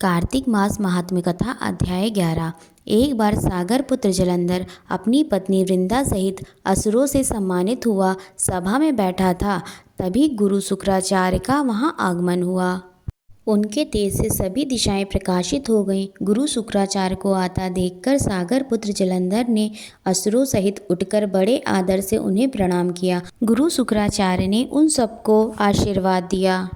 कार्तिक मास महात्म्य कथा अध्याय 11। एक बार सागर पुत्र जलंधर अपनी पत्नी वृंदा सहित असुरों से सम्मानित हुआ सभा में बैठा था। तभी गुरु शुक्राचार्य का वहां आगमन हुआ। उनके तेज से सभी दिशाएं प्रकाशित हो गईं। गुरु शुक्राचार्य को आता देखकर सागर पुत्र जलंधर ने असुरों सहित उठकर बड़े आदर से उन्हें प्रणाम किया। गुरु शुक्राचार्य ने उन सबको आशीर्वाद दिया।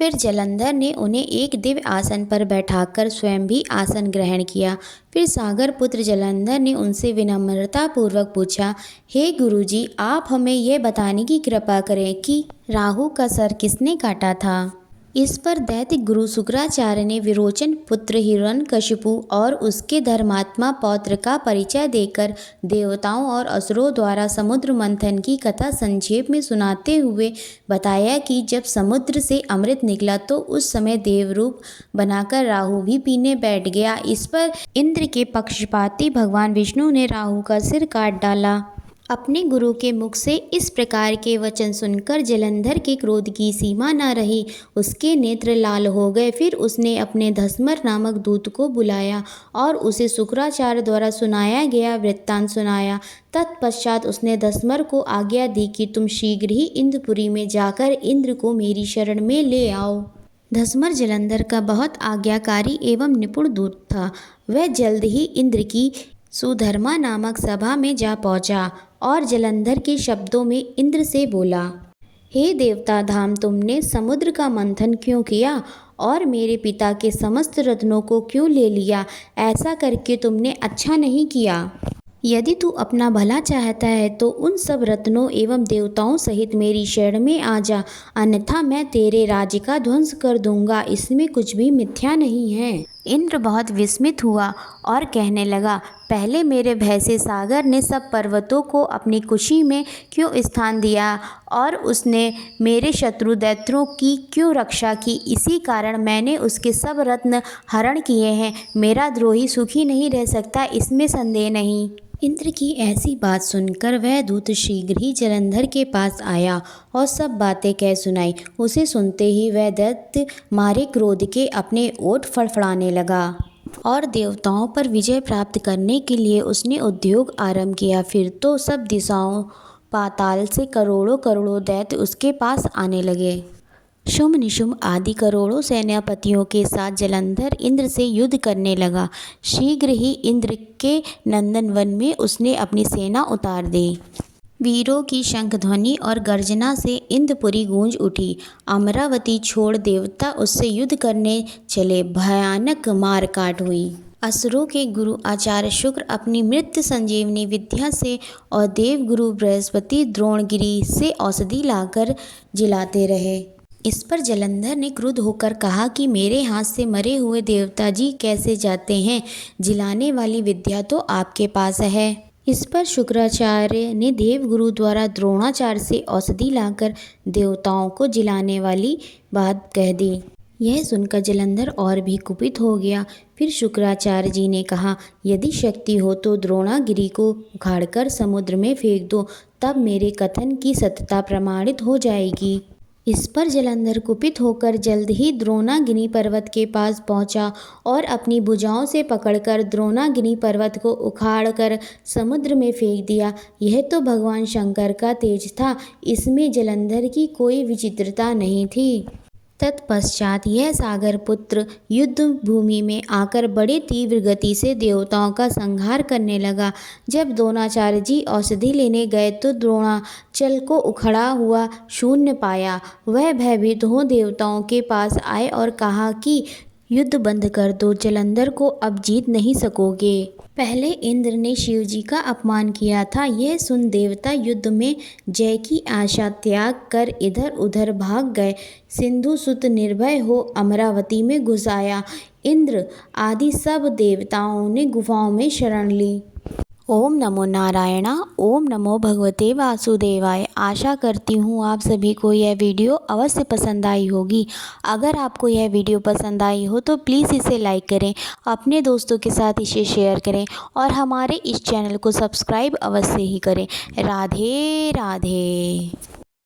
फिर जलंधर ने उन्हें एक दिव्य आसन पर बैठाकर स्वयं भी आसन ग्रहण किया। फिर सागर पुत्र जलंधर ने उनसे विनम्रता पूर्वक पूछा, हे गुरुजी, आप हमें यह बताने की कृपा करें कि राहु का सर किसने काटा था। इस पर दैत्य गुरु शुक्राचार्य ने विरोचन पुत्र हिरण्यकशिपु और उसके धर्मात्मा पौत्र का परिचय देकर देवताओं और असुरों द्वारा समुद्र मंथन की कथा संक्षेप में सुनाते हुए बताया कि जब समुद्र से अमृत निकला तो उस समय देवरूप बनाकर राहु भी पीने बैठ गया। इस पर इंद्र के पक्षपाती भगवान विष्णु ने राहु का सिर काट डाला। अपने गुरु के मुख से इस प्रकार के वचन सुनकर जलंधर के क्रोध की सीमा न रही। उसके नेत्र लाल हो गए। फिर उसने अपने धस्मर नामक दूत को बुलाया और उसे शुक्राचार्य द्वारा सुनाया गया वृत्तांत सुनाया। तत्पश्चात उसने धस्मर को आज्ञा दी कि तुम शीघ्र ही इंद्रपुरी में जाकर इंद्र को मेरी शरण में ले आओ। धस्मर जलंधर का बहुत आज्ञाकारी एवं निपुण दूत था। वह जल्द ही इंद्र की सुधर्मा नामक सभा में जा पहुंचा और जलंधर के शब्दों में इंद्र से बोला, हे देवता धाम, तुमने समुद्र का मंथन क्यों किया और मेरे पिता के समस्त रत्नों को क्यों ले लिया। ऐसा करके तुमने अच्छा नहीं किया। यदि तू अपना भला चाहता है तो उन सब रत्नों एवं देवताओं सहित मेरी शरण में आ जा, अन्यथा मैं तेरे राज्य का ध्वंस कर दूंगा। इसमें कुछ भी मिथ्या नहीं है। इंद्र बहुत विस्मित हुआ और कहने लगा, पहले मेरे भय से सागर ने सब पर्वतों को अपनी कुशी में क्यों स्थान दिया और उसने मेरे शत्रु दैत्यों की क्यों रक्षा की। इसी कारण मैंने उसके सब रत्न हरण किए हैं। मेरा द्रोही सुखी नहीं रह सकता, इसमें संदेह नहीं। इंद्र की ऐसी बात सुनकर वह दूत शीघ्र ही जलंधर के पास आया और सब बातें कह सुनाई। उसे सुनते ही वह दैत्य मारे क्रोध के अपने ओठ फड़फड़ाने लगा और देवताओं पर विजय प्राप्त करने के लिए उसने उद्योग आरंभ किया। फिर तो सब दिशाओं पाताल से करोड़ों करोड़ों दैत्य उसके पास आने लगे। शुम्भ निशुम्भ आदि करोड़ों सेनापतियों के साथ जलंधर इंद्र से युद्ध करने लगा। शीघ्र ही इंद्र के नंदन वन में उसने अपनी सेना उतार दी। वीरों की शंख ध्वनि और गर्जना से इंद्रपुरी गूंज उठी। अमरावती छोड़ देवता उससे युद्ध करने चले। भयानक मार काट हुई। असुरों के गुरु आचार्य शुक्र अपनी मृत्यु संजीवनी विद्या से और देव गुरु बृहस्पति द्रोणगिरी से औषधि लाकर जिलाते रहे। इस पर जलंधर ने क्रुद्ध होकर कहा कि मेरे हाथ से मरे हुए देवता जी कैसे जाते हैं। जिलाने वाली विद्या तो आपके पास है। इस पर शुक्राचार्य ने देवगुरु द्वारा द्रोणाचार्य से औषधि लाकर देवताओं को जिलाने वाली बात कह दी। यह सुनकर जलंधर और भी कुपित हो गया। फिर शुक्राचार्य जी ने कहा, यदि शक्ति हो तो द्रोणागिरी को उखाड़कर समुद्र में फेंक दो, तब मेरे कथन की सत्यता प्रमाणित हो जाएगी। इस पर जलंधर कुपित होकर जल्द ही द्रोणागिरी पर्वत के पास पहुंचा और अपनी भुजाओं से पकड़कर द्रोणागिरी पर्वत को उखाड़कर समुद्र में फेंक दिया। यह तो भगवान शंकर का तेज था, इसमें जलंधर की कोई विचित्रता नहीं थी। तत्पश्चात यह सागर पुत्र युद्ध भूमि में आकर बड़े तीव्र गति से देवताओं का संहार करने लगा। जब द्रोणाचार्य जी औषधि लेने गए तो द्रोणाचल को उखड़ा हुआ शून्य पाया। वह भयभीत हो देवताओं के पास आए और कहा कि युद्ध बंद कर दो, जलंधर को अब जीत नहीं सकोगे। पहले इंद्र ने शिवजी का अपमान किया था। यह सुन देवता युद्ध में जय की आशा त्याग कर इधर उधर भाग गए। सिंधु सुत निर्भय हो अमरावती में घुस आया। इंद्र आदि सब देवताओं ने गुफाओं में शरण ली। ओम नमो नारायणा। ओम नमो भगवते वासुदेवाय। आशा करती हूँ आप सभी को यह वीडियो अवश्य पसंद आई होगी। अगर आपको यह वीडियो पसंद आई हो तो प्लीज़ इसे लाइक करें, अपने दोस्तों के साथ इसे शेयर करें और हमारे इस चैनल को सब्सक्राइब अवश्य ही करें। राधे राधे।